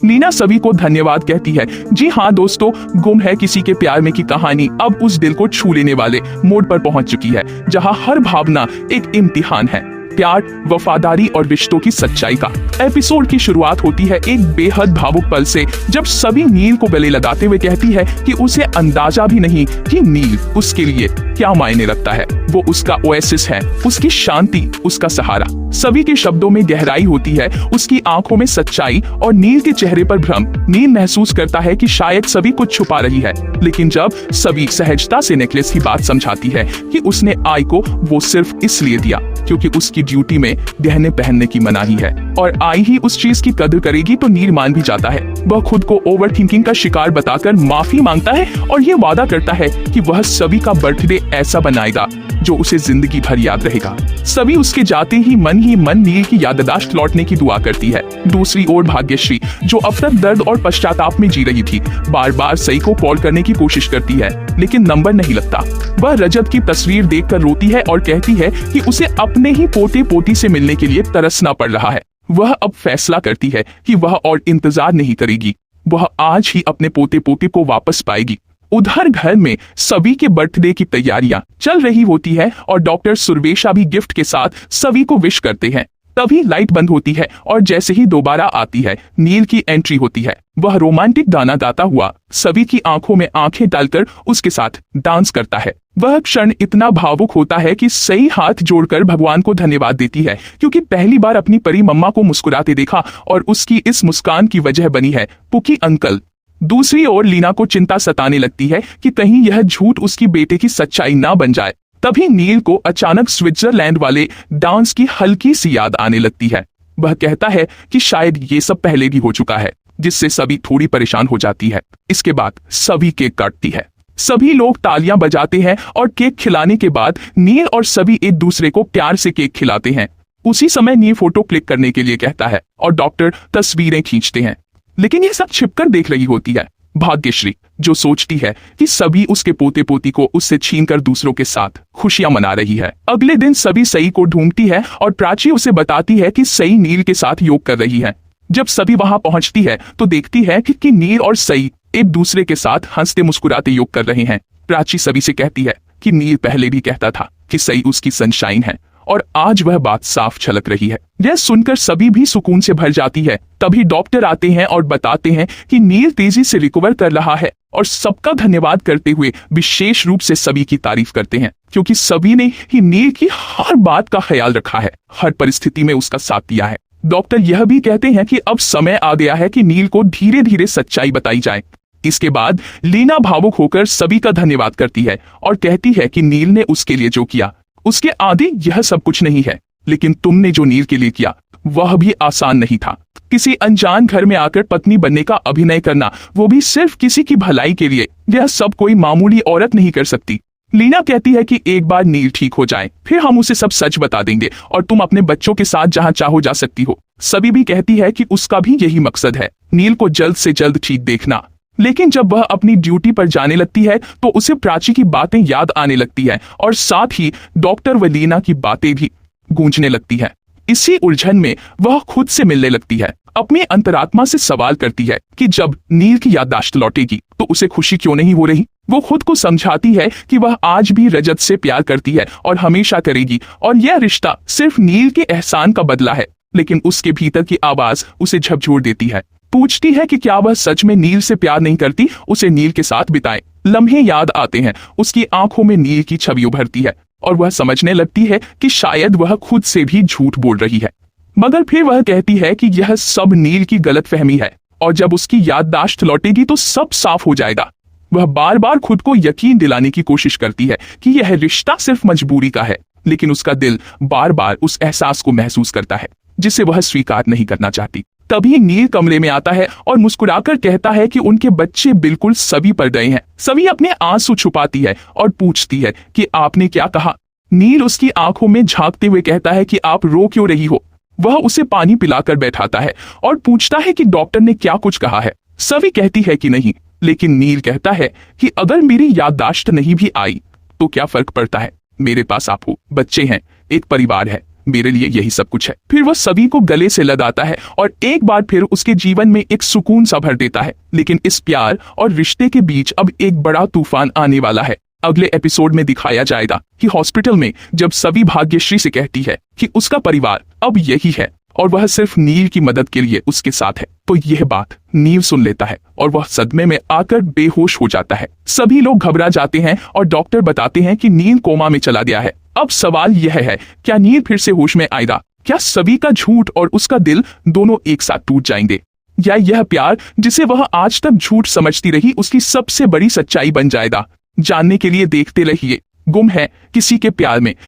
लीना सभी को धन्यवाद कहती है। जी हाँ दोस्तों, गुम है किसी के प्यार में की कहानी अब उस दिल को छू लेने वाले मोड़ पर पहुंच चुकी है, जहां हर भावना एक इम्तिहान है। प्यार, वफादारी और रिश्तों की सच्चाई का। एपिसोड की शुरुआत होती है एक बेहद भावुक पल से, जब सभी नील को गले लगाते हुए कहती है कि उसे अंदाजा भी नहीं कि नील उसके लिए क्या मायने रखता है। वो उसका ओएसिस है, उसकी शांति, उसका सहारा। सभी के शब्दों में गहराई होती है, उसकी आंखों में सच्चाई और नील के चेहरे पर भ्रम। नील महसूस करता है कि शायद सभी कुछ छुपा रही है, लेकिन जब सभी सहजता से नेकलेस की बात समझाती है कि उसने आई को वो सिर्फ इसलिए दिया क्योंकि उसकी ड्यूटी में गहने पहनने की मनाही है और आई ही उस चीज की कदर करेगी, तो नील मान भी जाता है। वह खुद को ओवर थिंकिंग का शिकार बताकर माफी मांगता है और ये वादा करता है कि वह सभी का बर्थडे ऐसा बनाएगा जो उसे जिंदगी भर याद रहेगा। सभी उसके जाते ही मन नील की याददाश्त लौटने की दुआ करती है। दूसरी ओर भाग्यश्री, जो अब तक दर्द और पश्चाताप में जी रही थी, बार बार सई को कॉल करने की कोशिश करती है, लेकिन नंबर नहीं लगता। वह रजत की तस्वीर देखकर रोती है और कहती है कि उसे अपने ही पोते पोती से मिलने के लिए तरसना पड़ रहा है। वह अब फैसला करती है कि वह और इंतजार नहीं करेगी, वह आज ही अपने पोते पोते को वापस पाएगी। उधर घर में सभी के बर्थडे की तैयारियां चल रही होती है और डॉक्टर सुरवेशा भी गिफ्ट के साथ सभी को विश करते हैं। तभी लाइट बंद होती है और जैसे ही दोबारा आती है, नील की एंट्री होती है। वह रोमांटिक गाना गाता हुआ सभी की आंखों में आंखें डालकर उसके साथ डांस करता है। वह क्षण इतना भावुक होता है कि सही हाथ जोड़कर भगवान को धन्यवाद देती है, क्योंकि पहली बार अपनी परी मम्मा को मुस्कुराते देखा और उसकी इस मुस्कान की वजह बनी है पुकी अंकल। दूसरी ओर लीना को चिंता सताने लगती है कि कहीं यह झूठ उसकी बेटे की सच्चाई ना बन जाए। तभी नील को अचानक स्विट्जरलैंड वाले डांस की हल्की सी याद आने लगती है। वह कहता है कि शायद ये सब पहले भी हो चुका है, जिससे सभी थोड़ी परेशान हो जाती है। इसके बाद सभी केक काटती है। सभी लोग तालियां बजाते हैं और केक खिलाने के बाद नील और सभी एक दूसरे को प्यार से केक खिलाते हैं। उसी समय नील फोटो क्लिक करने के लिए कहता है और डॉक्टर तस्वीरें खींचते हैं, लेकिन ये सब छिपकर देख रही होती है भाग्यश्री, जो सोचती है कि सभी उसके पोते पोती को उससे छीनकर दूसरों के साथ खुशियां मना रही है। अगले दिन सभी सई को ढूंढती है और प्राची उसे बताती है कि सई नील के साथ योग कर रही है। जब सभी वहां पहुंचती है तो देखती है कि नील और सई एक दूसरे के साथ हंसते मुस्कुराते योग कर रहे हैं। प्राची सभी से कहती है कि नील पहले भी कहता था कि सई उसकी सनशाइन है और आज वह बात साफ झलक रही है। यह सुनकर सभी भी सुकून से भर जाती है। तभी डॉक्टर आते हैं और बताते हैं कि नील तेजी से रिकवर कर रहा है और सबका धन्यवाद करते हुए विशेष रूप से सभी की तारीफ करते हैं, क्योंकि सभी ने ही नील की हर बात का ख्याल रखा है, हर परिस्थिति में उसका साथ दिया है। डॉक्टर यह भी कहते हैं कि अब समय आ गया है कि नील को धीरे धीरे सच्चाई बताई जाए। इसके बाद लीना भावुक होकर सभी का धन्यवाद करती है और कहती है कि नील ने उसके लिए जो किया उसके आदि यह सब कुछ नहीं है, लेकिन तुमने जो नील के लिए किया वह भी आसान नहीं था। किसी अनजान घर में आकर पत्नी बनने का अभिनय करना, वो भी सिर्फ किसी की भलाई के लिए, यह सब कोई मामूली औरत नहीं कर सकती। लीना कहती है कि एक बार नील ठीक हो जाए फिर हम उसे सब सच बता देंगे और तुम अपने बच्चों के साथ जहां चाहो जा सकती हो। सभी भी कहती है कि उसका भी यही मकसद है, नील को जल्द से जल्द ठीक देखना। लेकिन जब वह अपनी ड्यूटी पर जाने लगती है तो उसे प्राची की बातें याद आने लगती है और साथ ही डॉक्टर व लीना की बातें भी गूंजने लगती है। इसी उलझन में वह खुद से मिलने लगती है, अपनी अंतरात्मा से सवाल करती है कि जब नील की याददाश्त लौटेगी तो उसे खुशी क्यों नहीं हो रही। वो खुद को समझाती है कि वह आज भी रजत से प्यार करती है और हमेशा करेगी, और यह रिश्ता सिर्फ नील के एहसान का बदला है। लेकिन उसके भीतर की आवाज उसे झकझोर देती है, पूछती है कि क्या वह सच में नील से प्यार नहीं करती। उसे नील के साथ बिताए लम्हे याद आते हैं, उसकी आंखों में नील की छवि उभरती है और वह समझने लगती है कि शायद वह खुद से भी झूठ बोल रही है। मगर फिर वह कहती है कि यह सब नील की गलतफहमी है और जब उसकी याददाश्त लौटेगी तो सब साफ हो जाएगा। वह बार बार खुद को यकीन दिलाने की कोशिश करती है कि यह रिश्ता सिर्फ मजबूरी का है, लेकिन उसका दिल बार बार उस एहसास को महसूस करता है जिसे वह स्वीकार नहीं करना चाहती। तभी नील कमरे में आता है और मुस्कुराकर कहता है कि उनके बच्चे बिल्कुल सभी पर गए हैं। सभी अपने आंसू छुपाती है और पूछती है कि आपने क्या कहा। नील उसकी आंखों में झांकते हुए कहता है कि आप रो क्यों रही हो। वह उसे पानी पिलाकर बैठाता है और पूछता है कि डॉक्टर ने क्या कुछ कहा है। सभी कहती है कि नहीं, लेकिन नील कहता है कि अगर मेरी याददाश्त नहीं भी आई तो क्या फर्क पड़ता है, मेरे पास आप हो, बच्चे हैं, एक परिवार है। मेरे लिए यही सब कुछ है। फिर वह सभी को गले से लगाता है और एक बार फिर उसके जीवन में एक सुकून सा भर देता है। लेकिन इस प्यार और रिश्ते के बीच अब एक बड़ा तूफान आने वाला है। अगले एपिसोड में दिखाया जाएगा कि हॉस्पिटल में जब सभी भाग्यश्री से कहती है कि उसका परिवार अब यही है और वह सिर्फ नील की मदद के लिए उसके साथ है, तो यह बात नील सुन लेता है और वह सदमे में आकर बेहोश हो जाता है। सभी लोग घबरा जाते हैं और डॉक्टर बताते हैं कि नील कोमा में चला गया है। अब सवाल यह है, क्या नील फिर से होश में आएगा? क्या सभी का झूठ और उसका दिल दोनों एक साथ टूट जाएंगे? या यह प्यार जिसे वह आज तक झूठ समझती रही उसकी सबसे बड़ी सच्चाई बन जाएगा? जानने के लिए देखते रहिए गुम है किसी के प्यार में।